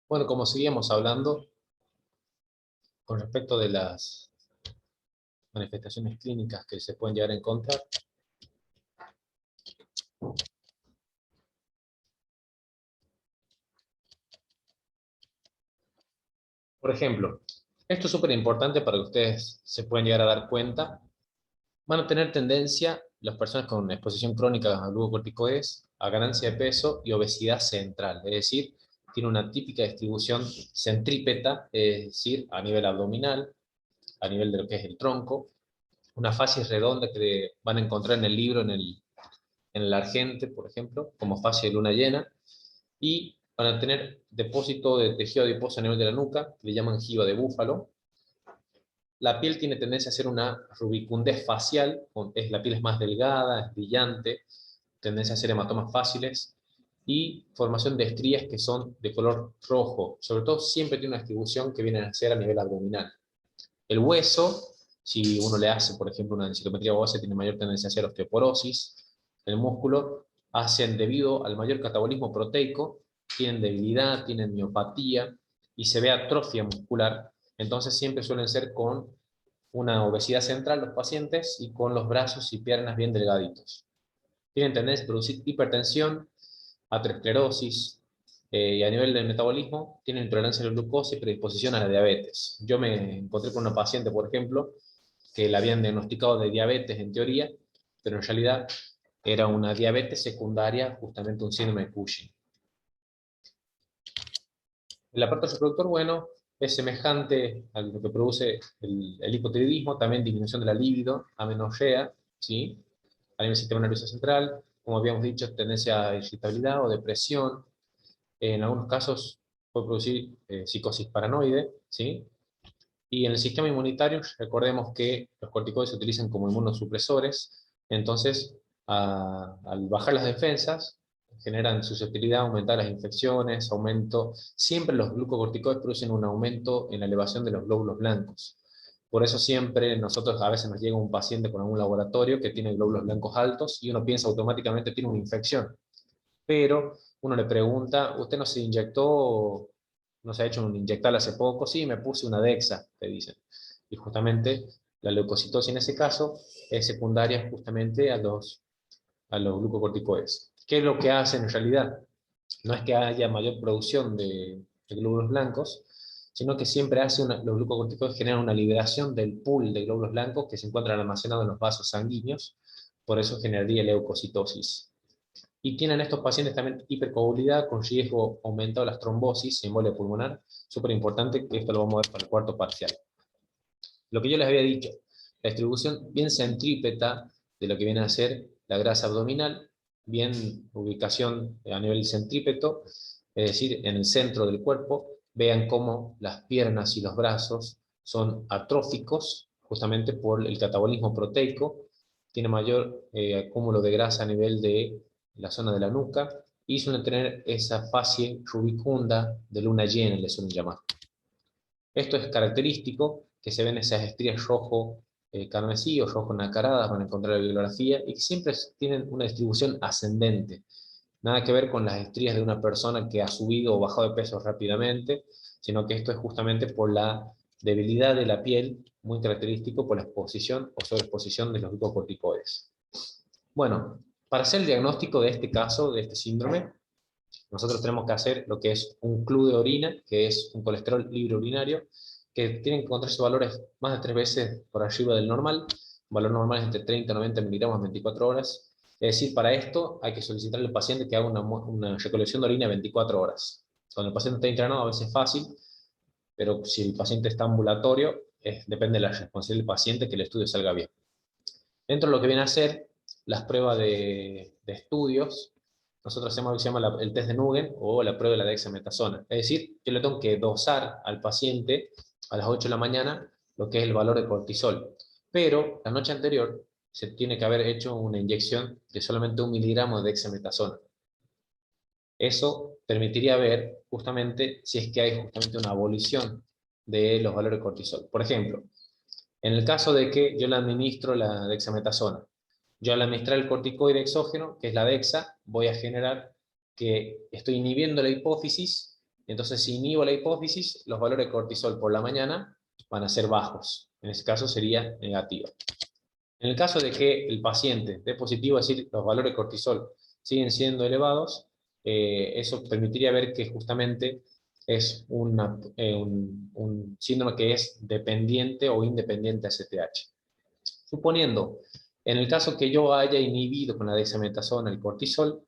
Bueno, como seguíamos hablando con respecto de las manifestaciones clínicas que se pueden llegar a encontrar, por ejemplo, esto es súper importante para que ustedes se puedan llegar a dar cuenta. Van a tener tendencia las personas con exposición crónica a glucocorticoides a ganancia de peso y obesidad central, es decir, tiene una típica distribución centrípeta, es decir, a nivel abdominal, a nivel de lo que es el tronco, una fascia redonda que van a encontrar en el libro, en el Argente, por ejemplo, como fascia de luna llena, y van a tener depósito de tejido adiposo a nivel de la nuca, que le llaman jiba de búfalo. La piel tiene tendencia a ser una rubicundez facial, la piel es más delgada, es brillante, tendencia a ser hematomas fáciles, y formación de estrías que son de color rojo. Sobre todo siempre tiene una distribución que viene a ser a nivel abdominal. El hueso, si uno le hace, por ejemplo, una densitometría ósea, tiene mayor tendencia a hacer osteoporosis. El músculo hacen, debido al mayor catabolismo proteico, tienen debilidad, tienen miopatía y se ve atrofia muscular. Entonces siempre suelen ser con una obesidad central los pacientes y con los brazos y piernas bien delgaditos. Tienen tendencia a producir hipertensión, aterosclerosis, y a nivel del metabolismo tienen intolerancia a la glucosa y predisposición a la diabetes. Yo me encontré con una paciente, por ejemplo, que la habían diagnosticado de diabetes en teoría, pero en realidad era una diabetes secundaria, justamente un síndrome de Cushing. El aparato reproductor, bueno, es semejante a lo que produce el hipotiroidismo, también disminución de la libido, amenorrea, ¿sí? A nivel del sistema nervioso central, como habíamos dicho, tendencia a irritabilidad o depresión. En algunos casos puede producir psicosis paranoide, ¿sí? Y en el sistema inmunitario, recordemos que los corticoides se utilizan como inmunosupresores, entonces al bajar las defensas, generan susceptibilidad, aumentar las infecciones, siempre los glucocorticoides producen un aumento en la elevación de los glóbulos blancos. Por eso siempre nosotros a veces nos llega un paciente con algún laboratorio que tiene glóbulos blancos altos y uno piensa automáticamente tiene una infección. Pero uno le pregunta, ¿usted no se inyectó, no se ha hecho un inyectal hace poco? Sí, me puse una Dexa, te dicen. Y justamente la leucocitosis en ese caso es secundaria justamente a los glucocorticoides. ¿Qué es lo que hacen en realidad? No es que haya mayor producción de glóbulos blancos, sino que siempre los glucocorticoides generan una liberación del pool de glóbulos blancos que se encuentran almacenados en los vasos sanguíneos, por eso generaría leucocitosis. Y tienen estos pacientes también hipercoagulabilidad con riesgo aumentado de las trombosis, embolia pulmonar, súper importante, que esto lo vamos a ver para el cuarto parcial. Lo que yo les había dicho, la distribución bien centrípeta de lo que viene a ser la grasa abdominal, bien ubicación a nivel centrípeto, es decir, en el centro del cuerpo. Vean cómo las piernas y los brazos son atróficos, justamente por el catabolismo proteico, tiene mayor acúmulo de grasa a nivel de la zona de la nuca, y suelen tener esa fascia rubicunda de luna llena, le suelen llamar. Esto es característico, que se ven esas estrías rojo carmesí o rojo nacaradas, van a encontrar la bibliografía, y que siempre tienen una distribución ascendente. Nada que ver con las estrías de una persona que ha subido o bajado de peso rápidamente, sino que esto es justamente por la debilidad de la piel, muy característico por la exposición o sobreexposición de los glucocorticoides. Bueno, para hacer el diagnóstico de este caso, de este síndrome, nosotros tenemos que hacer lo que es un club de orina, que es un colesterol libre urinario, que tienen que encontrarse valores más de 3 veces por arriba del normal. Un valor normal es entre 30 y 90 miligramos en 24 horas. Es decir, para esto hay que solicitarle al paciente que haga una recolección de orina 24 horas. Cuando el paciente está internado a veces es fácil, pero si el paciente está ambulatorio, depende de la responsabilidad del paciente que el estudio salga bien. Dentro de lo que viene a ser las pruebas de estudios, nosotros hacemos lo que se llama el test de Nugent o la prueba de la dexametasona. Es decir, yo le tengo que dosar al paciente a las 8 de la mañana lo que es el valor de cortisol. Pero la noche anterior se tiene que haber hecho una inyección de solamente 1 miligramo de dexametasona. Eso permitiría ver justamente si es que hay justamente una abolición de los valores de cortisol. Por ejemplo, en el caso de que yo le administro la dexametasona, yo al administrar el corticoide exógeno, que es la dexa, voy a generar que estoy inhibiendo la hipófisis Entonces, si inhibo la hipófisis, los valores de cortisol por la mañana van a ser bajos. En ese caso sería negativo. En el caso de que el paciente dé positivo, es decir, los valores de cortisol siguen siendo elevados, eso permitiría ver que justamente es un síndrome que es dependiente o independiente a STH. Suponiendo, en el caso que yo haya inhibido con la dexametasona el cortisol,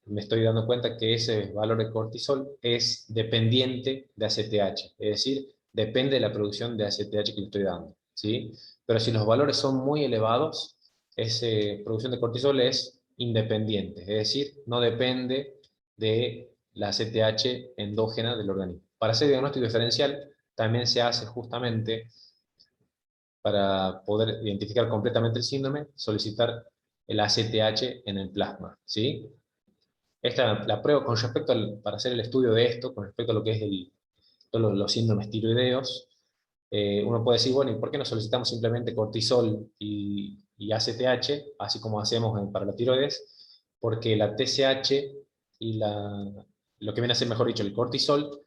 me estoy dando cuenta que ese valor de cortisol es dependiente de ACTH, es decir, depende de la producción de ACTH que le estoy dando, ¿sí? Pero si los valores son muy elevados, esa producción de cortisol es independiente, es decir, no depende de la ACTH endógena del organismo. Para hacer diagnóstico diferencial, también se hace justamente, para poder identificar completamente el síndrome, solicitar el ACTH en el plasma, ¿sí? La prueba con respecto para hacer el estudio de esto, con respecto a lo que es todos los síndromes tiroideos, uno puede decir, bueno, ¿y por qué no solicitamos simplemente cortisol y ACTH, así como hacemos para la tiroides? Porque la TSH y lo que viene a ser, mejor dicho, el cortisol,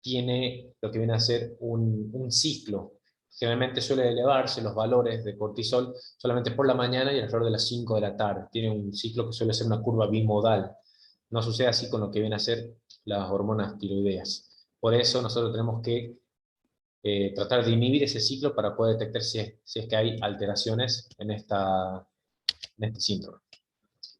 tiene lo que viene a ser un ciclo. Generalmente suele elevarse los valores de cortisol solamente por la mañana y alrededor de las 5 de la tarde. Tiene un ciclo que suele ser una curva bimodal. No sucede así con lo que viene a ser las hormonas tiroideas. Por eso nosotros tenemos que tratar de inhibir ese ciclo para poder detectar si es que hay alteraciones en este síndrome.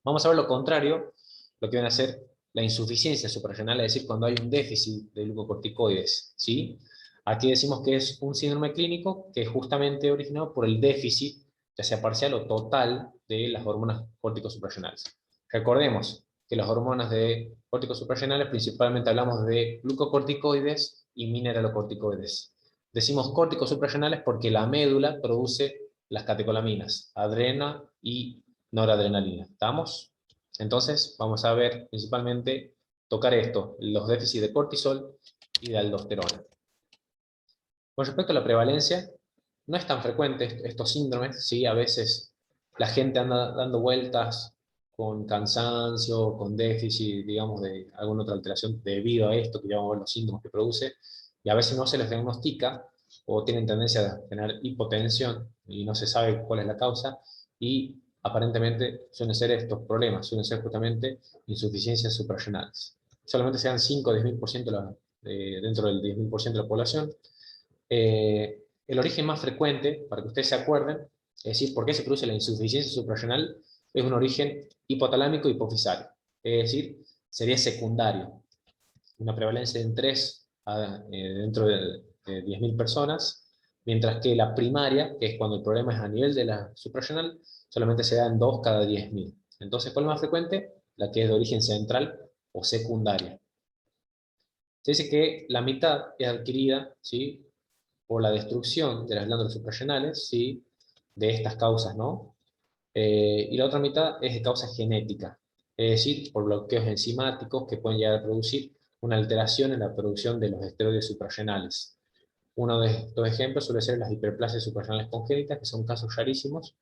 Vamos a ver lo contrario, lo que viene a ser la insuficiencia suprarrenal, es decir, cuando hay un déficit de glucocorticoides, ¿sí? Aquí decimos que es un síndrome clínico que es justamente originado por el déficit, ya sea parcial o total, de las hormonas córtico-suprarrenales. Recordemos que las hormonas de córtico-suprarrenales principalmente hablamos de glucocorticoides y mineralocorticoides. Decimos córtico-suprarrenales porque la médula produce las catecolaminas, adrena y noradrenalina. ¿Estamos? Entonces, vamos a ver principalmente tocar esto, los déficits de cortisol y de aldosterona. Con respecto a la prevalencia, no es tan frecuente estos síndromes, ¿sí? A veces la gente anda dando vueltas con cansancio, con déficit, digamos, de alguna otra alteración debido a esto, que ya vamos a ver los síntomas que produce, y a veces no se les diagnostica o tienen tendencia a tener hipotensión y no se sabe cuál es la causa, y aparentemente suelen ser estos problemas, suelen ser justamente insuficiencias suprarrenales. Solamente sean 5 o 10.000% dentro del 10.000% de la población. El origen más frecuente, para que ustedes se acuerden, es decir, por qué se produce la insuficiencia suprarrenal, es un origen hipotalámico hipofisario, es decir, sería secundario. Una prevalencia en 3 dentro de 10.000 personas, mientras que la primaria, que es cuando el problema es a nivel de la suprarrenal, solamente se da en 2 cada 10.000. Entonces, ¿cuál es más frecuente? La que es de origen central o secundaria. Se dice que la mitad es adquirida, ¿sí?, por la destrucción de las glándulas suprarrenales, ¿sí?, de estas causas, ¿no? Y la otra mitad es de causa genética, es decir, por bloqueos enzimáticos que pueden llegar a producir una alteración en la producción de los esteroides suprarrenales. Uno de estos ejemplos suele ser las hiperplasias suprarrenales congénitas, que son casos rarísimos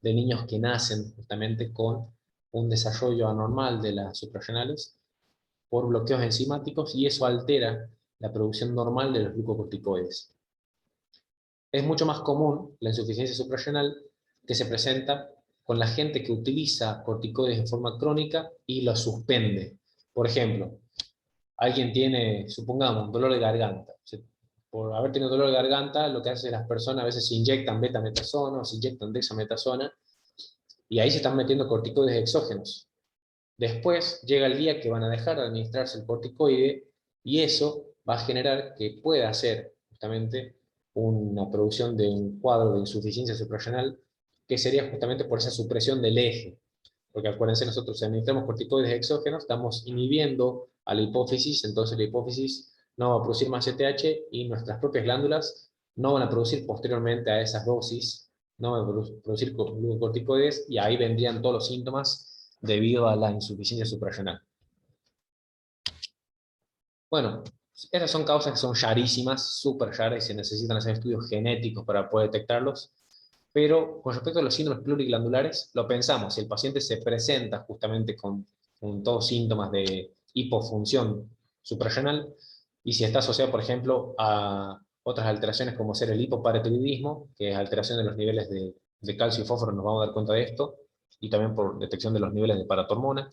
de niños que nacen justamente con un desarrollo anormal de las suprarrenales por bloqueos enzimáticos, y eso altera la producción normal de los glucocorticoides. Es mucho más común la insuficiencia suprarrenal que se presenta con la gente que utiliza corticoides en forma crónica y los suspende. Por ejemplo, alguien tiene, supongamos, dolor de garganta. Por haber tenido dolor de garganta, lo que hacen las personas a veces se inyectan betametasona o se inyectan dexametasona, y ahí se están metiendo corticoides exógenos. Después llega el día que van a dejar de administrarse el corticoide, y eso va a generar que pueda hacer justamente una producción de un cuadro de insuficiencia suprarrenal, que sería justamente por esa supresión del eje. Porque acuérdense, nosotros si administramos corticoides exógenos, estamos inhibiendo a la hipófisis, entonces la hipófisis no va a producir más CTH y nuestras propias glándulas no van a producir posteriormente a esas dosis, no van a producir glucocorticoides, y ahí vendrían todos los síntomas debido a la insuficiencia suprarrenal. Bueno, esas son causas que son rarísimas, súper raras, y se necesitan hacer estudios genéticos para poder detectarlos. Pero con respecto a los síndromes pluriglandulares, lo pensamos, si el paciente se presenta justamente con todos síntomas de hipofunción suprarrenal, y si está asociado, por ejemplo, a otras alteraciones como ser el hipoparatiroidismo, que es alteración de los niveles de calcio y fósforo, nos vamos a dar cuenta de esto, y también por detección de los niveles de paratormona.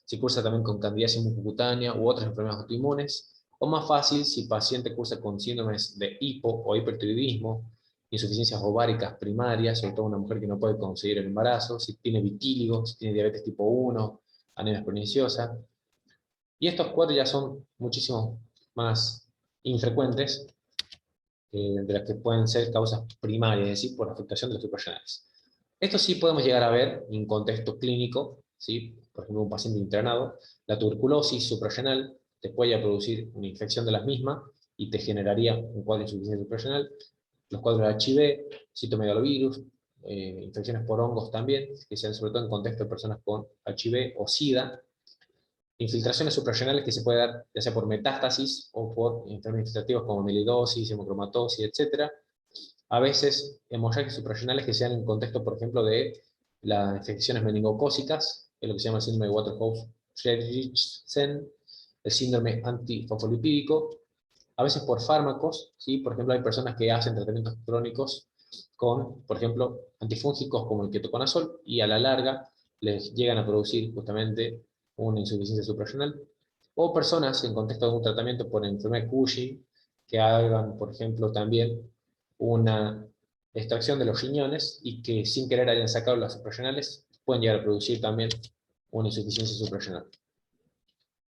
Si cursa también con candidiasis mucocutánea u otras enfermedades autoinmunes, o más fácil si el paciente cursa con síndromes de hipo o hipertiroidismo, insuficiencias ováricas primarias, sobre todo una mujer que no puede conseguir el embarazo, si tiene vitíligo, si tiene diabetes tipo 1, anemia perniciosa. Y estos cuadros ya son muchísimo más infrecuentes, de las que pueden ser causas primarias, es decir, por afectación de los suprarrenales. Esto sí podemos llegar a ver en contexto clínico, ¿sí? Por ejemplo, un paciente internado, la tuberculosis suprarrenal te puede producir una infección de las mismas y te generaría un cuadro de insuficiencia suprarrenal. Los cuadros de HIV, citomegalovirus, infecciones por hongos también, que sean sobre todo en contexto de personas con HIV o SIDA, infiltraciones suprarrenales que se puede dar ya sea por metástasis o por enfermedades infiltrativas como amilidosis, hemocromatosis, etc. A veces hemorragias suprarrenales que sean en contexto, por ejemplo, de las infecciones meningocócicas, que es lo que se llama el síndrome de Waterhouse-Friderichsen, el síndrome antifosfolipídico, a veces por fármacos, ¿sí? Por ejemplo, hay personas que hacen tratamientos crónicos con, por ejemplo, antifúngicos como el ketoconazol, y a la larga les llegan a producir justamente una insuficiencia suprarrenal, o personas en contexto de un tratamiento por enfermedad de Cushing, que hagan, por ejemplo, también una extracción de los riñones y que sin querer hayan sacado las suprarrenales, pueden llegar a producir también una insuficiencia suprarrenal.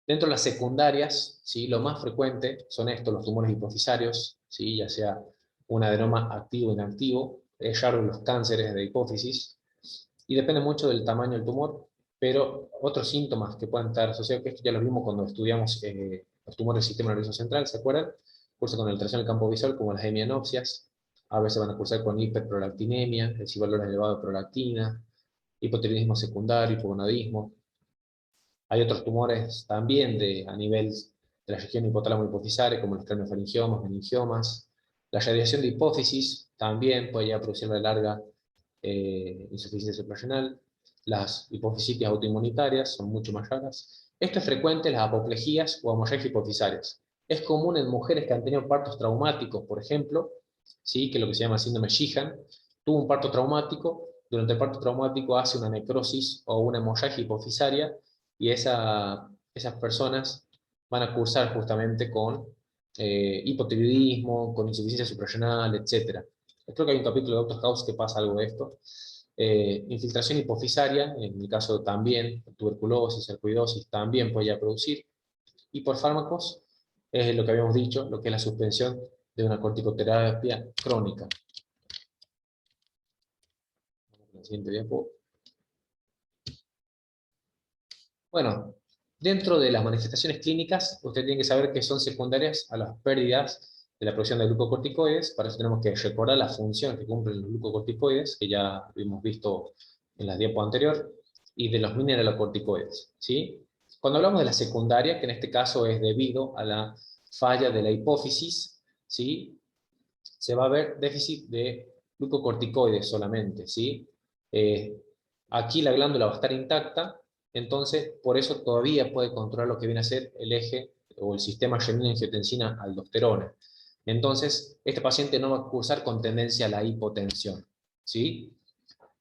Dentro de las secundarias, ¿sí? Lo más frecuente son estos, los tumores hipofisarios, ¿sí? Ya sea un adenoma activo o inactivo, es raro los cánceres de hipófisis, y depende mucho del tamaño del tumor, pero otros síntomas que pueden estar asociados, que esto ya lo vimos cuando estudiamos los tumores del sistema nervioso central, ¿se acuerdan? Cursa con alteración del campo visual, como las hemianopsias, a veces van a cursar con hiperprolactinemia, es decir, valores elevados de prolactina, hipotiroidismo secundario, hipogonadismo. Hay otros tumores también a nivel de la región hipotálamo-hipofisaria, como los craniofaringiomas, meningiomas. La radiación de hipófisis también puede llegar a producir a la larga insuficiencia suprarrenal. Las hipofisitis autoinmunitarias son mucho más raras. Esto es frecuente en las apoplejías o hemorragias hipofisarias. Es común en mujeres que han tenido partos traumáticos, por ejemplo, ¿sí? Que es lo que se llama síndrome Sheehan. Tuvo un parto traumático, durante el parto traumático hace una necrosis o una hemorragia hipofisaria, y esas personas van a cursar justamente con hipotiroidismo, con insuficiencia suprarrenal, etc. Creo que hay un capítulo de Dr. House que pasa algo de esto. Infiltración hipofisaria, en el caso también, tuberculosis, sarcoidosis, también puede ya producir. Y por fármacos, es lo que habíamos dicho, lo que es la suspensión de una corticoterapia crónica. La siguiente diapo. Bueno, dentro de las manifestaciones clínicas, usted tiene que saber que son secundarias a las pérdidas de la producción de glucocorticoides. Para eso tenemos que recordar la función que cumplen los glucocorticoides, que ya hemos visto en la diapo anterior, y de los mineralocorticoides, ¿sí? Cuando hablamos de la secundaria, que en este caso es debido a la falla de la hipófisis, ¿sí? Se va a ver déficit de glucocorticoides solamente, ¿sí? Eh, Aquí la glándula va a estar intacta, entonces por eso todavía puede controlar lo que viene a ser el eje o el sistema renina-angiotensina-aldosterona. Entonces, este paciente no va a cursar con tendencia a la hipotensión, ¿sí?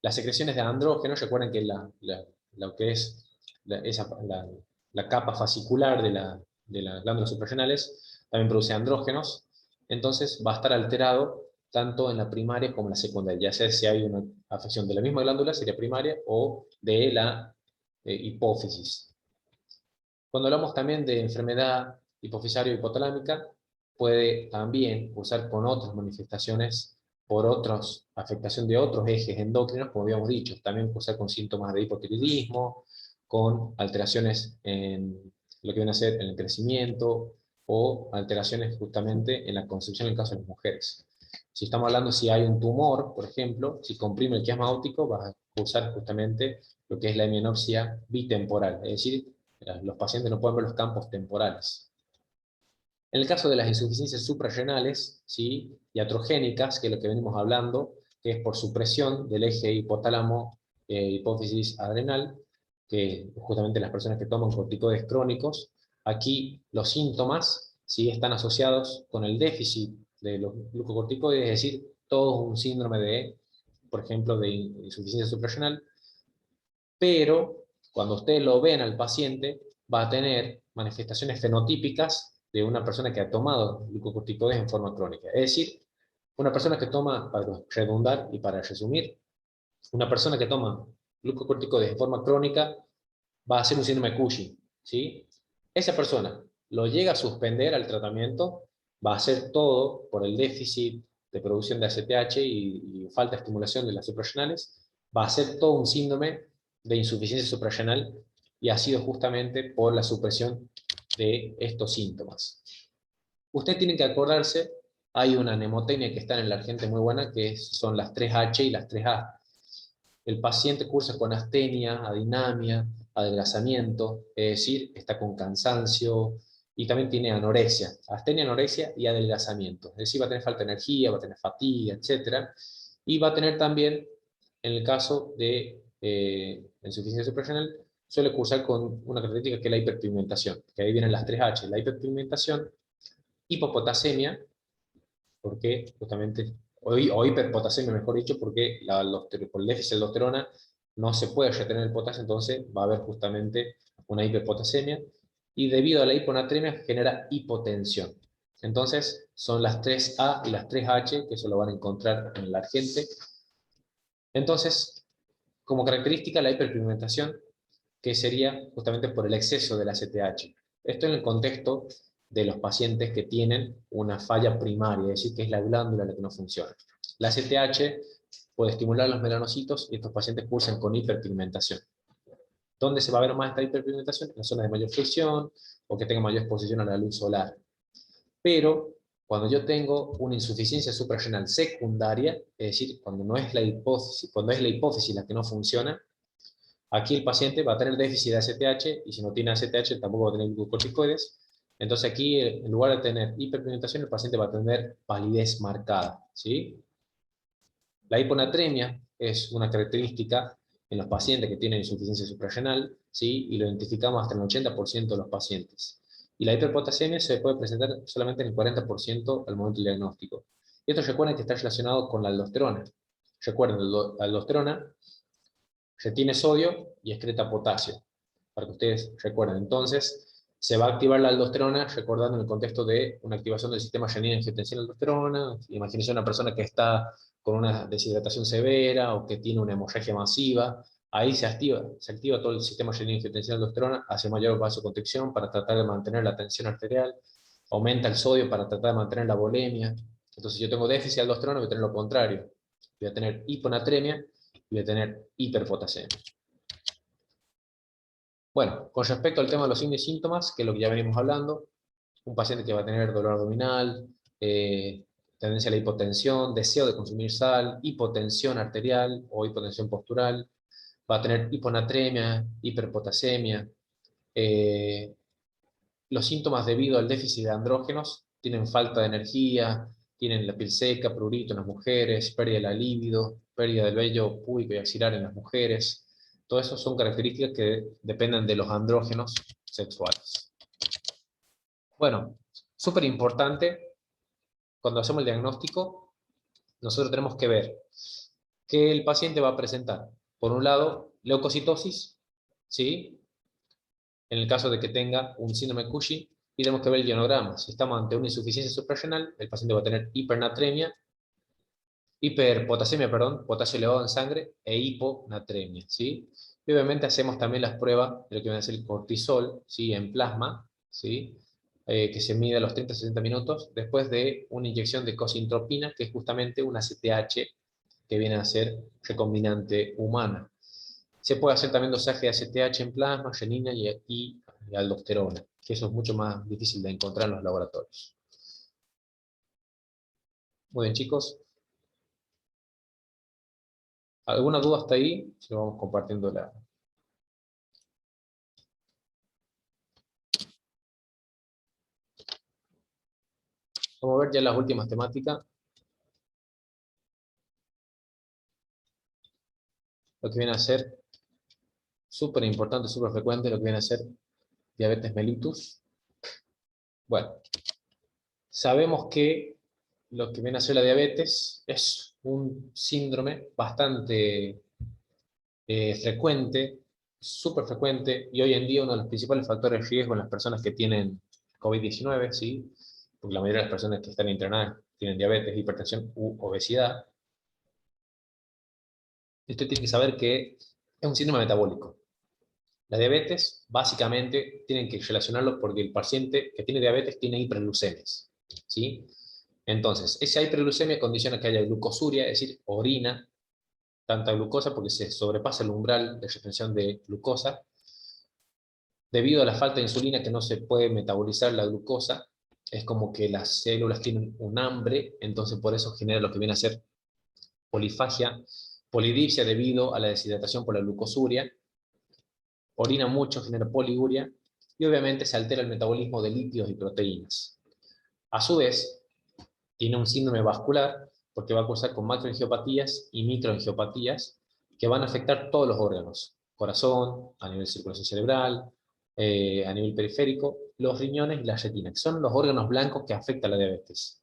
Las secreciones de andrógenos, recuerden que lo que es la capa fascicular de las glándulas suprarrenales también produce andrógenos, entonces va a estar alterado tanto en la primaria como en la secundaria, ya sea si hay una afección de la misma glándula, sería primaria, o de la hipófisis. Cuando hablamos también de enfermedad hipofisario hipotalámica, puede también cursar con otras manifestaciones por otros, afectación de otros ejes endocrinos, como habíamos dicho, también cursar con síntomas de hipotiroidismo, con alteraciones en lo que viene a ser en el crecimiento, o alteraciones justamente en la concepción en el caso de las mujeres. Si estamos hablando si hay un tumor, por ejemplo, si comprime el quiasma óptico, va a cursar justamente lo que es la hemianopsia bitemporal, es decir, los pacientes no pueden ver los campos temporales. En el caso de las insuficiencias suprarrenales, ¿sí? Iatrogénicas, que es lo que venimos hablando, que es por supresión del eje hipotálamo, hipófisis adrenal, que justamente las personas que toman corticoides crónicos, aquí los síntomas ¿sí? Están asociados con el déficit de los glucocorticoides, es decir, todo un síndrome de, por ejemplo, de insuficiencia suprarrenal, pero cuando ustedes lo ven al paciente, va a tener manifestaciones fenotípicas de una persona que ha tomado glucocorticoides en forma crónica. Es decir, una persona que toma, para redundar y para resumir, una persona que toma glucocorticoides en forma crónica va a ser un síndrome de Cushing, ¿sí? Esa persona lo llega a suspender al tratamiento, va a hacer todo por el déficit de producción de ACTH y falta de estimulación de las suprarrenales, va a ser todo un síndrome de insuficiencia suprarrenal y ha sido justamente por la supresión de estos síntomas. Usted tiene que acordarse, hay una mnemotecnia que está en la gente muy buena, que son las 3H y las 3A. El paciente cursa con astenia, adinamia, adelgazamiento, es decir, está con cansancio y también tiene anorexia. Astenia, anorexia y adelgazamiento. Es decir, va a tener falta de energía, va a tener fatiga, etc. Y va a tener también, en el caso de insuficiencia suprarrenal, suele cursar con una característica que es la hiperpigmentación, que ahí vienen las 3H, la hiperpigmentación, hipopotasemia, porque justamente, o hiperpotasemia mejor dicho, porque por el déficit de aldosterona no se puede retener el potasio, entonces va a haber justamente una hiperpotasemia, y debido a la hiponatremia genera hipotensión. Entonces son las 3A y las 3H, que eso lo van a encontrar en la gente. Entonces, como característica, la hiperpigmentación, que sería justamente por el exceso del ACTH. Esto en el contexto de los pacientes que tienen una falla primaria, es decir, que es la glándula la que no funciona. La ACTH puede estimular los melanocitos y estos pacientes cursan con hiperpigmentación. ¿Dónde se va a ver más esta hiperpigmentación? En las zonas de mayor flexión o que tenga mayor exposición a la luz solar. Pero cuando yo tengo una insuficiencia suprarrenal secundaria, es decir, cuando no es la hipófisis, cuando es la hipófisis la que no funciona, aquí el paciente va a tener déficit de ACTH, y si no tiene ACTH tampoco va a tener glucocorticoides. Entonces aquí, en lugar de tener hiperpigmentación, el paciente va a tener palidez marcada, ¿sí? La hiponatremia es una característica en los pacientes que tienen insuficiencia suprarrenal, ¿sí? Y lo identificamos hasta en el 80% de los pacientes. Y la hiperpotasemia se puede presentar solamente en el 40% al momento del diagnóstico. Y esto recuerden que está relacionado con la aldosterona. Recuerden, la aldosterona retiene sodio y excreta potasio, para que ustedes recuerden. Entonces, se va a activar la aldosterona, recordando en el contexto de una activación del sistema renina-angiotensina-aldosterona. Imagínense una persona que está con una deshidratación severa o que tiene una hemorragia masiva. Ahí se activa todo el sistema renina-angiotensina-aldosterona, hace mayor vasoconstricción para tratar de mantener la tensión arterial, aumenta el sodio para tratar de mantener la volemia. Entonces, si yo tengo déficit de aldosterona, voy a tener lo contrario. Voy a tener hiponatremia y voy a tener hiperpotasemia. Bueno, con respecto al tema de los signos y síntomas, que es lo que ya venimos hablando, un paciente que va a tener dolor abdominal, tendencia a la hipotensión, deseo de consumir sal, hipotensión arterial o hipotensión postural, va a tener hiponatremia, hiperpotasemia. eh, los síntomas debido al déficit de andrógenos tienen falta de energía, tienen la piel seca, prurito en las mujeres, pérdida de la libido, pérdida del vello púbico y axilar en las mujeres. Todo eso son características que dependen de los andrógenos sexuales. Bueno, súper importante, cuando hacemos el diagnóstico, nosotros tenemos que ver que el paciente va a presentar, por un lado, leucocitosis, ¿sí? En el caso de que tenga un síndrome de Cushing, y tenemos que ver el ionograma. Si estamos ante una insuficiencia suprarrenal, el paciente va a tener hipernatremia, hiperpotasemia, perdón, potasio elevado en sangre, e hiponatremia, ¿sí? Y obviamente hacemos también las pruebas de lo que viene a ser el cortisol, ¿sí? En plasma, ¿sí? Que se mide a los 30-60 minutos después de una inyección de cosintropina, que es justamente una ACTH que viene a ser recombinante humana. Se puede hacer también dosaje de ACTH en plasma, renina y aldosterona, que eso es mucho más difícil de encontrar en los laboratorios. Muy bien, chicos. ¿Alguna duda hasta ahí? Si vamos compartiendo la... Vamos a ver ya las últimas temáticas. Lo que viene a ser súper importante, súper frecuente, lo que viene a ser diabetes mellitus. Bueno, Sabemos que lo que viene a ser la diabetes es un síndrome bastante frecuente, súper frecuente, y hoy en día uno de los principales factores de riesgo en las personas que tienen COVID-19, ¿sí? Porque la mayoría de las personas que están internadas tienen diabetes, hipertensión u obesidad. Usted tiene que saber que es un síndrome metabólico. La diabetes, básicamente, tienen que relacionarlo porque el paciente que tiene diabetes tiene hiperglucemias, ¿sí? Entonces, esa hiperglucemia condiciona que haya glucosuria, es decir, orina, tanta glucosa porque se sobrepasa el umbral de retención de glucosa. Debido a la falta de insulina que no se puede metabolizar la glucosa, es como que las células tienen un hambre, entonces por eso genera lo que viene a ser polifagia, polidipsia debido a la deshidratación por la glucosuria, orina mucho, genera poliuria, y obviamente se altera el metabolismo de lípidos y proteínas. A su vez, tiene un síndrome vascular, porque va a cursar con macroangiopatías y microangiopatías, que van a afectar todos los órganos, corazón, a nivel circulación cerebral, a nivel periférico, los riñones y la retina, que son los órganos blancos que afectan la diabetes.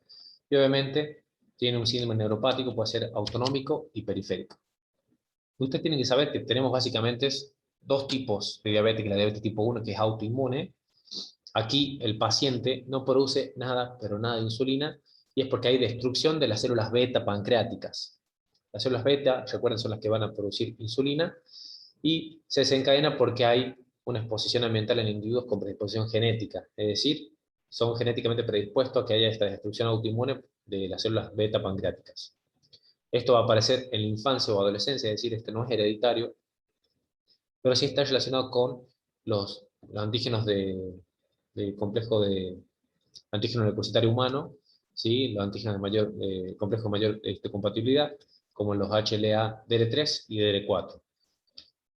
Y obviamente tiene un síndrome neuropático, puede ser autonómico y periférico. Ustedes tienen que saber que tenemos básicamente dos tipos de diabetes, la diabetes tipo 1, que es autoinmune. Aquí el paciente no produce nada, pero nada de insulina, y es porque hay destrucción de las células beta pancreáticas. Las células beta, recuerden, son las que van a producir insulina, y se desencadena porque hay una exposición ambiental en individuos con predisposición genética, es decir, son genéticamente predispuestos a que haya esta destrucción autoinmune de las células beta pancreáticas. Esto va a aparecer en la infancia o adolescencia, es decir, este no es hereditario, pero sí está relacionado con los antígenos de complejo de antígeno leucocitario humano, ¿sí? Los antígenos de mayor, complejo de mayor compatibilidad, como los HLA-DR3 y DR4.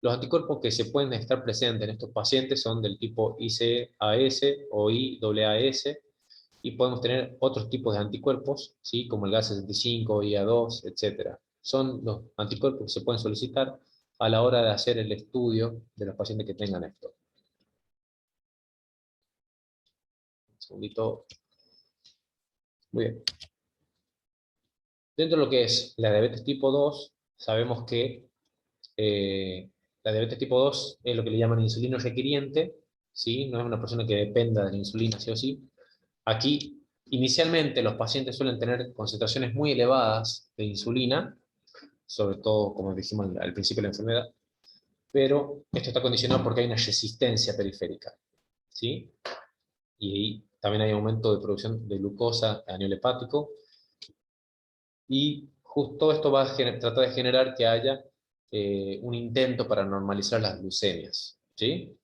Los anticuerpos que se pueden estar presentes en estos pacientes son del tipo ICAS o IAAS, y podemos tener otros tipos de anticuerpos, ¿sí? Como el GAS65, IA2, etc. Son los anticuerpos que se pueden solicitar a la hora de hacer el estudio de los pacientes que tengan esto. Un segundito. Muy bien. Dentro de lo que es la diabetes tipo 2, sabemos que la diabetes tipo 2 es lo que le llaman insulino requiriente, ¿sí? No es una persona que dependa de la insulina sí o sí. Aquí, inicialmente, los pacientes suelen tener concentraciones muy elevadas de insulina, sobre todo, como dijimos al principio de la enfermedad, pero esto está condicionado porque hay una resistencia periférica, ¿sí? Y ahí también hay aumento de producción de glucosa a nivel hepático, y justo esto va a tratar de generar que haya un intento para normalizar las glucemias, ¿sí?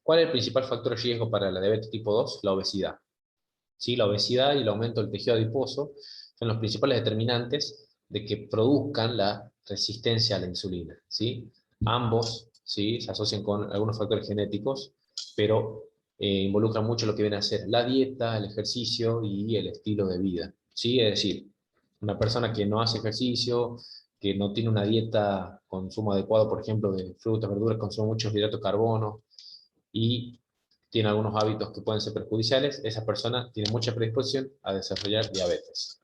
¿Cuál es el principal factor de riesgo para la diabetes tipo 2? La obesidad. ¿Sí? La obesidad y el aumento del tejido adiposo son los principales determinantes de que produzcan la resistencia a la insulina, ¿sí? Ambos, ¿sí?, se asocian con algunos factores genéticos, pero involucran mucho lo que viene a ser la dieta, el ejercicio y el estilo de vida, ¿sí? Es decir, una persona que no hace ejercicio, que no tiene una dieta consumo adecuado, por ejemplo, de frutas, verduras, consume muchos hidratos de carbono y tiene algunos hábitos que pueden ser perjudiciales, esa persona tiene mucha predisposición a desarrollar diabetes.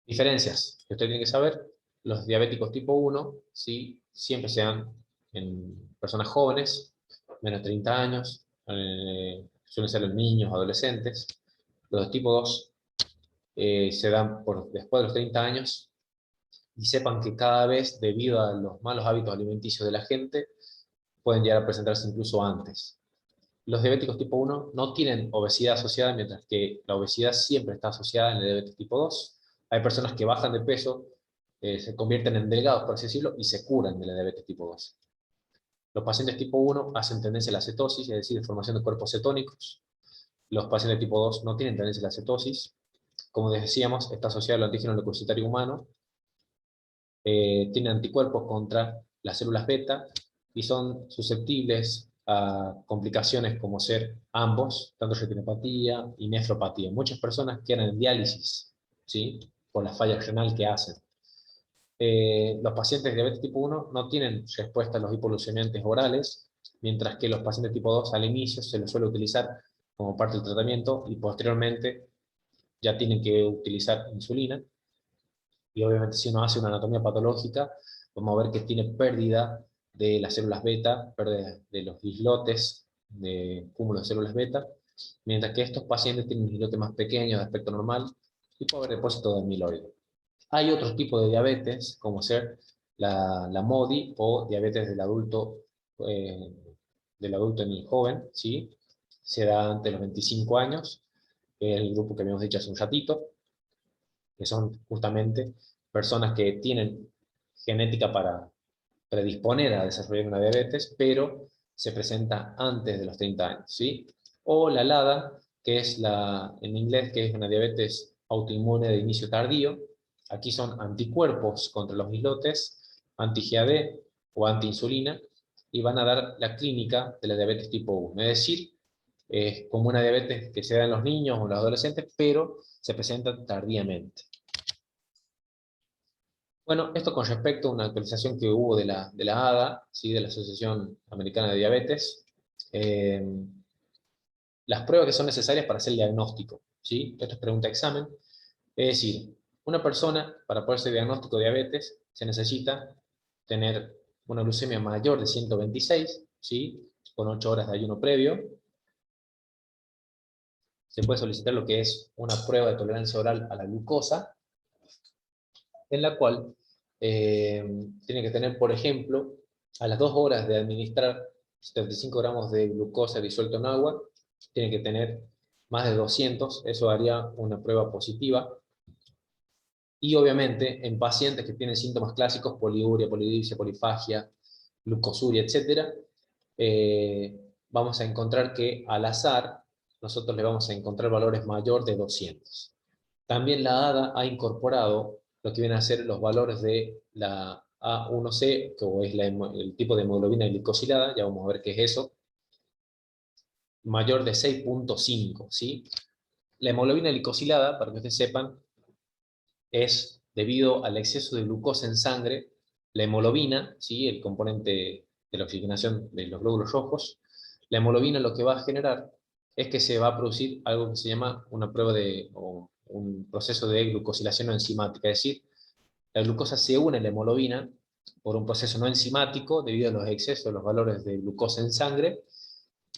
Diferencias que usted tiene que saber: los diabéticos tipo 1, ¿sí?, siempre se dan en personas jóvenes, menos de 30 años, suelen ser en niños, adolescentes. Los tipo 2 se dan después de los 30 años, y sepan que cada vez, debido a los malos hábitos alimenticios de la gente, pueden llegar a presentarse incluso antes. Los diabéticos tipo 1 no tienen obesidad asociada, mientras que la obesidad siempre está asociada en el diabetes tipo 2. Hay personas que bajan de peso, se convierten en delgados, por así decirlo, y se curan de la diabetes tipo 2. Los pacientes tipo 1 hacen tendencia a la cetosis, es decir, formación de cuerpos cetónicos. Los pacientes tipo 2 no tienen tendencia a la cetosis. Como decíamos, está asociado al antígeno leucocitario humano. Tienen anticuerpos contra las células beta y son susceptibles a complicaciones como ser ambos, tanto retinopatía y nefropatía. Muchas personas quedan en diálisis, ¿sí?, por la falla renal que hacen. Los pacientes de diabetes tipo 1 no tienen respuesta a los hipoglucemiantes orales, mientras que los pacientes tipo 2 al inicio se los suele utilizar como parte del tratamiento, y posteriormente ya tienen que utilizar insulina, y obviamente si uno hace una anatomía patológica, vamos a ver que tiene pérdida de las células beta, pérdida de los islotes, de cúmulos de células beta, mientras que estos pacientes tienen un islote más pequeño, de aspecto normal, y puede haber depósito de amiloide. Hay otros tipos de diabetes, como ser la MODY o diabetes eh, del adulto en el joven, ¿sí? Se da ante los 25 años, que es el grupo que habíamos dicho hace un ratito, que son justamente personas que tienen genética para predisponer a desarrollar una diabetes, pero se presenta antes de los 30 años, ¿sí? O la LADA, que es en inglés, que es una diabetes autoinmune de inicio tardío. Aquí son anticuerpos contra los islotes, anti-GAD o anti-insulina, y van a dar la clínica de la diabetes tipo 1. Es decir, es como una diabetes que se da en los niños o en los adolescentes, pero se presenta tardíamente. Bueno, esto con respecto a una actualización que hubo de la ADA, ¿sí? De la Asociación Americana de Diabetes, eh, las pruebas que son necesarias para hacer el diagnóstico, ¿sí? Esto es pregunta-examen. Es decir, una persona, para poder hacer diagnóstico de diabetes, se necesita tener una glucemia mayor de 126, ¿sí? Con 8 horas de ayuno previo. Se puede solicitar lo que es una prueba de tolerancia oral a la glucosa, en la cual tiene que tener, por ejemplo, a las 2 horas de administrar 75 gramos de glucosa disuelto en agua, tiene que tener más de 200, eso haría una prueba positiva. Y obviamente en pacientes que tienen síntomas clásicos, poliuria, polidipsia, polifagia, glucosuria, etc., vamos a encontrar que al azar nosotros le vamos a encontrar valores mayor de 200. También la ADA ha incorporado lo que vienen a ser los valores de la A1C, que es el tipo de hemoglobina glicosilada, ya vamos a ver qué es eso, mayor de 6,5, ¿sí? La hemoglobina glicosilada, para que ustedes sepan, es debido al exceso de glucosa en sangre, la hemoglobina, ¿sí? El componente de la oxigenación de los glóbulos rojos, la hemoglobina lo que va a generar es que se va a producir algo que se llama una prueba o un proceso de glucosilación no enzimática, es decir, la glucosa se une a la hemoglobina por un proceso no enzimático debido a los excesos de los valores de glucosa en sangre,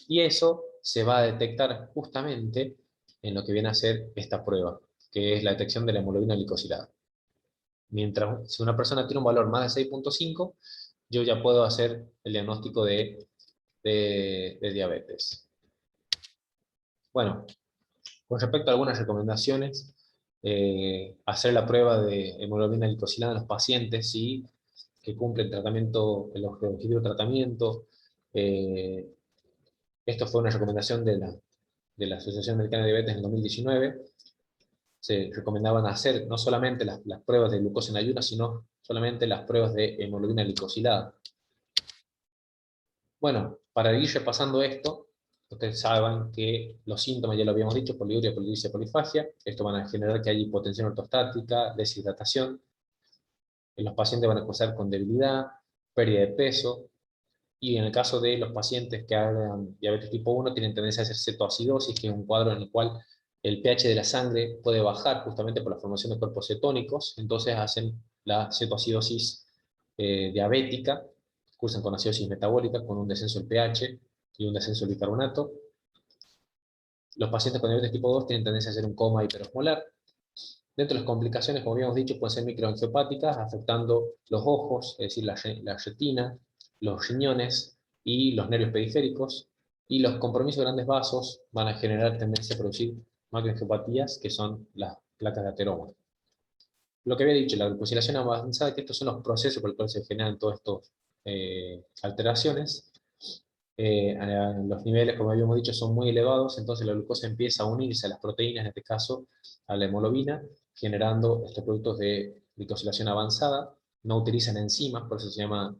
y eso se va a detectar justamente en lo que viene a ser esta prueba, que es la detección de la hemoglobina glicosilada. Mientras, si una persona tiene un valor más de 6,5, yo ya puedo hacer el diagnóstico de diabetes. Bueno, con respecto a algunas recomendaciones, hacer la prueba de hemoglobina glicosilada en los pacientes, ¿sí? Que cumplen el objetivo de tratamiento. Eh, Esto fue una recomendación de la Asociación Americana de Diabetes en el 2019. Se recomendaban hacer no solamente las pruebas de glucosa en ayunas, sino solamente las pruebas de hemoglobina glicosilada. Bueno, para ir repasando esto, ustedes saben que los síntomas, ya lo habíamos dicho, poliuria, polidipsia, polifagia, esto van a generar que haya hipotensión ortostática, deshidratación, los pacientes van a cursar con debilidad, pérdida de peso, y en el caso de los pacientes que hagan diabetes tipo 1, tienen tendencia a hacer cetoacidosis, que es un cuadro en el cual el pH de la sangre puede bajar justamente por la formación de cuerpos cetónicos, entonces hacen la cetoacidosis diabética, cursan con acidosis metabólica, con un descenso del pH y un descenso del bicarbonato. Los pacientes con diabetes tipo 2 tienen tendencia a hacer un coma hiperosmolar. Dentro de las complicaciones, como habíamos dicho, pueden ser microangiopáticas, afectando los ojos, es decir, la retina, los riñones y los nervios periféricos. Y los compromisos de grandes vasos van a generar tendencia a producir macroangiopatías, que son las placas de ateroma. Lo que había dicho, la glucosilación avanzada, que estos son los procesos por los cuales se generan todas estas alteraciones. Los niveles, como habíamos dicho, son muy elevados, entonces la glucosa empieza a unirse a las proteínas, en este caso a la hemoglobina, generando estos productos de glicosilación avanzada. No utilizan enzimas, por eso se llama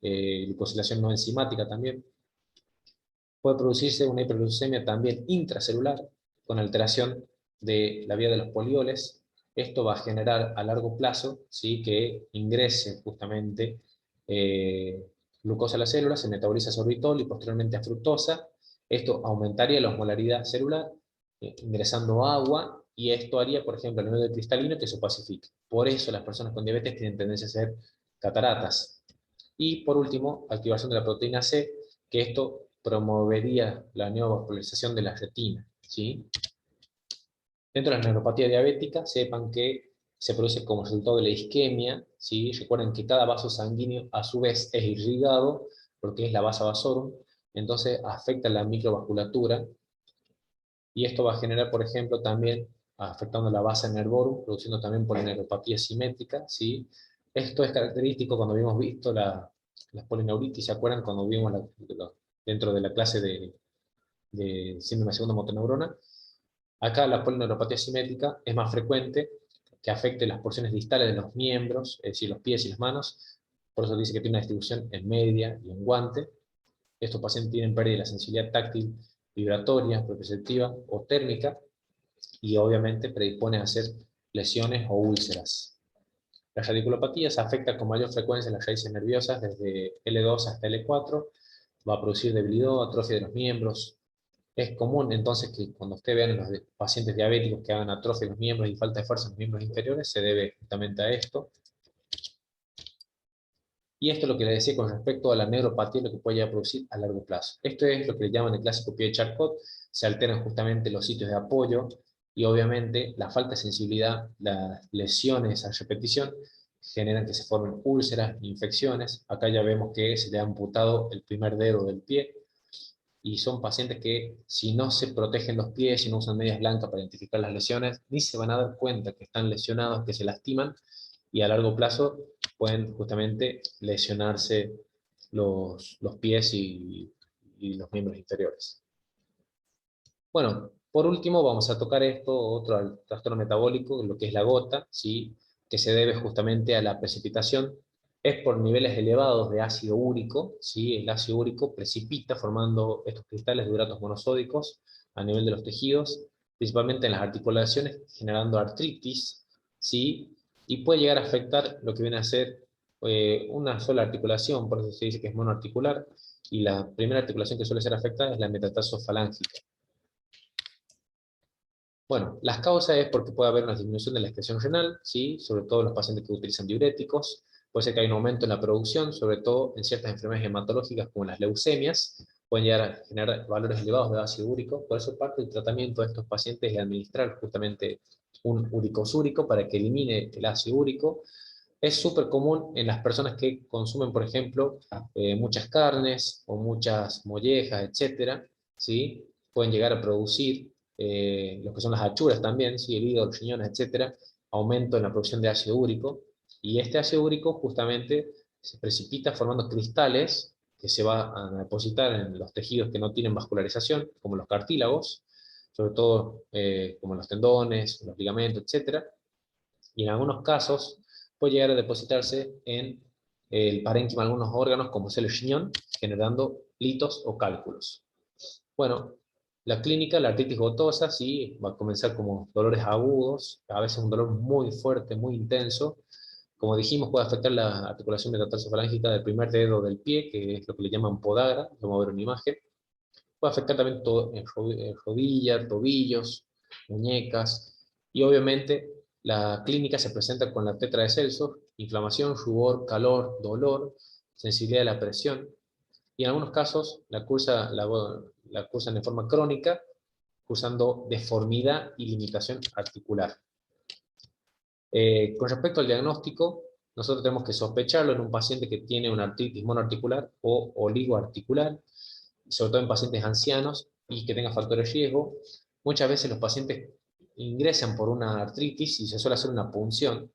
glucosilación no enzimática también. Puede producirse una hiperglucemia también intracelular, con alteración de la vía de los polioles. Esto va a generar a largo plazo, ¿sí? Que ingrese justamente glucosa a la célula, se metaboliza a sorbitol y posteriormente a fructosa. Esto aumentaría la osmolaridad celular, ingresando agua y esto haría, por ejemplo, a nivel del cristalino que se opacifique. Por eso las personas con diabetes tienen tendencia a hacer cataratas. Y por último, activación de la proteína C, que esto promovería la neovascularización de la retina, ¿sí? Dentro de la neuropatía diabética, sepan que se produce como resultado de la isquemia, ¿sí? Recuerden que cada vaso sanguíneo a su vez es irrigado, porque es la vasa vasorum, entonces afecta la microvasculatura, y esto va a generar, por ejemplo, también afectando la vasa nervorum, produciendo también polineuropatía simétrica, ¿sí? Esto es característico cuando habíamos visto las polineuritis, ¿se acuerdan? Cuando vimos dentro de la clase de síndrome de segunda motoneurona. Acá la polineuropatía simétrica es más frecuente, que afecte las porciones distales de los miembros, es decir, los pies y las manos. Por eso dice que tiene una distribución en media y en guante. Estos pacientes tienen pérdida de la sensibilidad táctil, vibratoria, propioceptiva o térmica, y obviamente predispone a hacer lesiones o úlceras. La radiculopatía se afecta con mayor frecuencia en las raíces nerviosas, desde L2 hasta L4, va a producir debilidad, atrofia de los miembros. Es común entonces que cuando usted vean a los pacientes diabéticos que hagan atrofia de los miembros y falta de fuerza en los miembros inferiores, se debe justamente a esto. Y esto es lo que le decía con respecto a la neuropatía, lo que puede llegar a producir a largo plazo. Esto es lo que le llaman el clásico pie de Charcot, se alteran justamente los sitios de apoyo, y obviamente la falta de sensibilidad, las lesiones a repetición, generan que se formen úlceras, infecciones. Acá ya vemos que se le ha amputado el primer dedo del pie, y son pacientes que si no se protegen los pies, si no usan medias blancas para identificar las lesiones, ni se van a dar cuenta que están lesionados, que se lastiman, y a largo plazo pueden justamente lesionarse los pies y los miembros inferiores. Bueno, por último vamos a tocar esto, otro trastorno metabólico, lo que es la gota, ¿sí? Que se debe justamente a la precipitación. Es por niveles elevados de ácido úrico, ¿sí? El ácido úrico precipita formando estos cristales de uratos monosódicos a nivel de los tejidos, principalmente en las articulaciones, generando artritis, ¿sí? Y puede llegar a afectar lo que viene a ser una sola articulación, por eso se dice que es monoarticular, y la primera articulación que suele ser afectada es la metatarsofalángica. Bueno, las causas es porque puede haber una disminución de la excreción renal, ¿sí? Sobre todo en los pacientes que utilizan diuréticos. Puede ser que haya un aumento en la producción, sobre todo en ciertas enfermedades hematológicas como las leucemias. Pueden llegar a generar valores elevados de ácido úrico. Por eso parte del tratamiento de estos pacientes es administrar justamente un uricosúrico para que elimine el ácido úrico. Es súper común en las personas que consumen, por ejemplo, muchas carnes o muchas mollejas, etcétera, ¿sí? Pueden llegar a producir lo que son las achuras también, ¿sí? El hígado, los riñones, etcétera, aumento en la producción de ácido úrico, y este ácido úrico justamente se precipita formando cristales que se va a depositar en los tejidos que no tienen vascularización, como los cartílagos, sobre todo como los tendones, los ligamentos, etcétera, y en algunos casos puede llegar a depositarse en el parénquima de algunos órganos, como es el riñón, generando litos o cálculos. Bueno, la clínica, la artritis gotosa, sí, va a comenzar como dolores agudos, a veces un dolor muy fuerte, muy intenso. Como dijimos, puede afectar la articulación metatarsofalángicas del primer dedo del pie, que es lo que le llaman podagra, vamos a ver una imagen. Puede afectar también rodillas, tobillos, muñecas, y obviamente la clínica se presenta con la tetra de Celso: inflamación, rubor, calor, dolor, sensibilidad a la presión, y en algunos casos la cursan de forma crónica, cursando deformidad y limitación articular. Con respecto al diagnóstico, nosotros tenemos que sospecharlo en un paciente que tiene una artritis monoarticular o oligoarticular, sobre todo en pacientes ancianos y que tengan factores de riesgo. Muchas veces los pacientes ingresan por una artritis y se suele hacer una punción,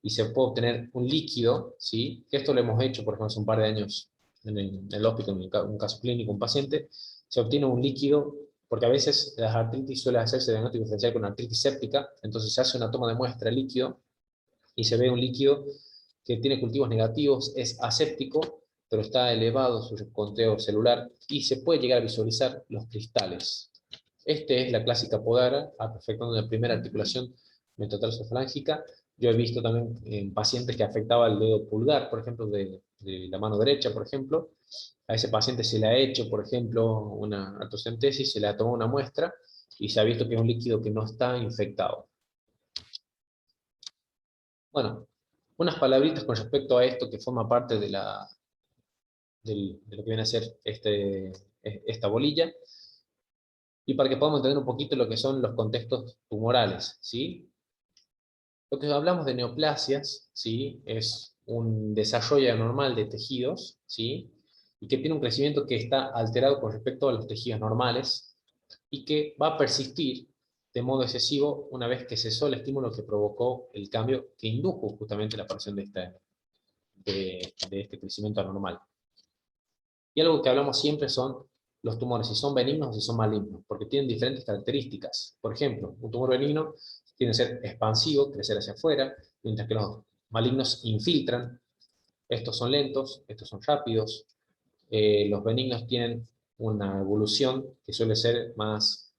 y se puede obtener un líquido, ¿sí? Esto lo hemos hecho, por ejemplo, hace un par de años en el hospital, en un caso clínico, un paciente, se obtiene un líquido, porque a veces las artritis suele hacerse diagnóstico diferencial con artritis séptica, entonces se hace una toma de muestra líquido, y se ve un líquido que tiene cultivos negativos, es aséptico, pero está elevado su conteo celular, y se puede llegar a visualizar los cristales. Este es la clásica podara, afectando la primera articulación metatarsofalágica. Yo he visto también en pacientes que afectaba el dedo pulgar, por ejemplo, de la mano derecha, por ejemplo. A ese paciente se le ha hecho, por ejemplo, una artrocentesis, se le ha tomado una muestra, y se ha visto que es un líquido que no está infectado. Bueno, unas palabritas con respecto a esto que forma parte de lo que viene a ser esta bolilla, y para que podamos entender un poquito lo que son los contextos tumorales, ¿sí? Lo que hablamos de neoplasias, ¿sí? Es un desarrollo anormal de tejidos, ¿sí? Y que tiene un crecimiento que está alterado con respecto a los tejidos normales y que va a persistir de modo excesivo una vez que cesó el estímulo que provocó el cambio que indujo justamente la aparición de este crecimiento anormal. Y algo que hablamos siempre son los tumores, si son benignos o si son malignos, porque tienen diferentes características. Por ejemplo, un tumor benigno tiene que ser expansivo, crecer hacia afuera, mientras que los malignos infiltran. Estos son lentos, estos son rápidos. Los benignos tienen una evolución que suele ser más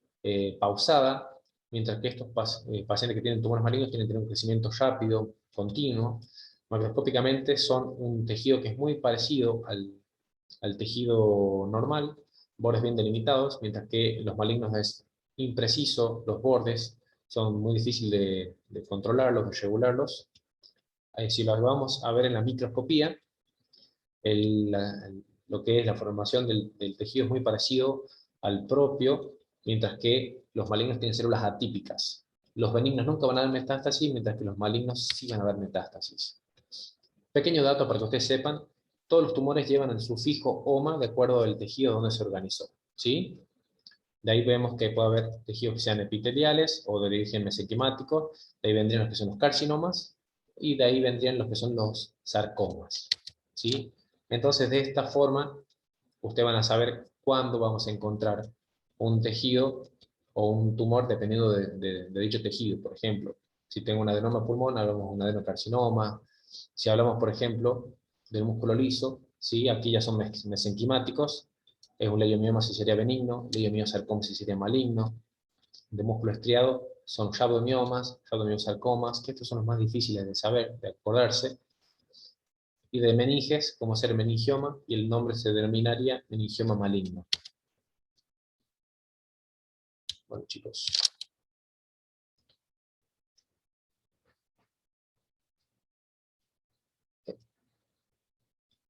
pausada, mientras que estos pacientes que tienen tumores malignos tienen que tener un crecimiento rápido, continuo. Macroscópicamente son un tejido que es muy parecido al tejido normal, bordes bien delimitados, mientras que los malignos es impreciso, los bordes son muy difíciles de controlarlos, de regularlos. Si los vamos a ver en la microscopía, lo que es la formación del tejido es muy parecido al propio, mientras que los malignos tienen células atípicas. Los benignos nunca van a dar metástasis, mientras que los malignos sí van a dar metástasis. Pequeño dato para que ustedes sepan, todos los tumores llevan el sufijo OMA de acuerdo al tejido donde se organizó, ¿sí? De ahí vemos que puede haber tejidos que sean epiteliales o de origen mesenquimático, de ahí vendrían los que son los carcinomas, y de ahí vendrían los que son los sarcomas, ¿sí? Entonces, de esta forma, ustedes van a saber cuándo vamos a encontrar un tejido o un tumor dependiendo de dicho tejido. Por ejemplo, si tengo un adenoma pulmón, hablamos de un adenocarcinoma. Si hablamos, por ejemplo, del músculo liso, ¿sí? Aquí ya son mesenquimáticos, es un leiomioma si sería benigno, leiomiosarcoma si sería maligno. De músculo estriado son rhabdomyosarcomas, que estos son los más difíciles de saber, de acordarse. Y de meninges, como ser meningioma, y el nombre se denominaría meningioma maligno. Bueno, chicos.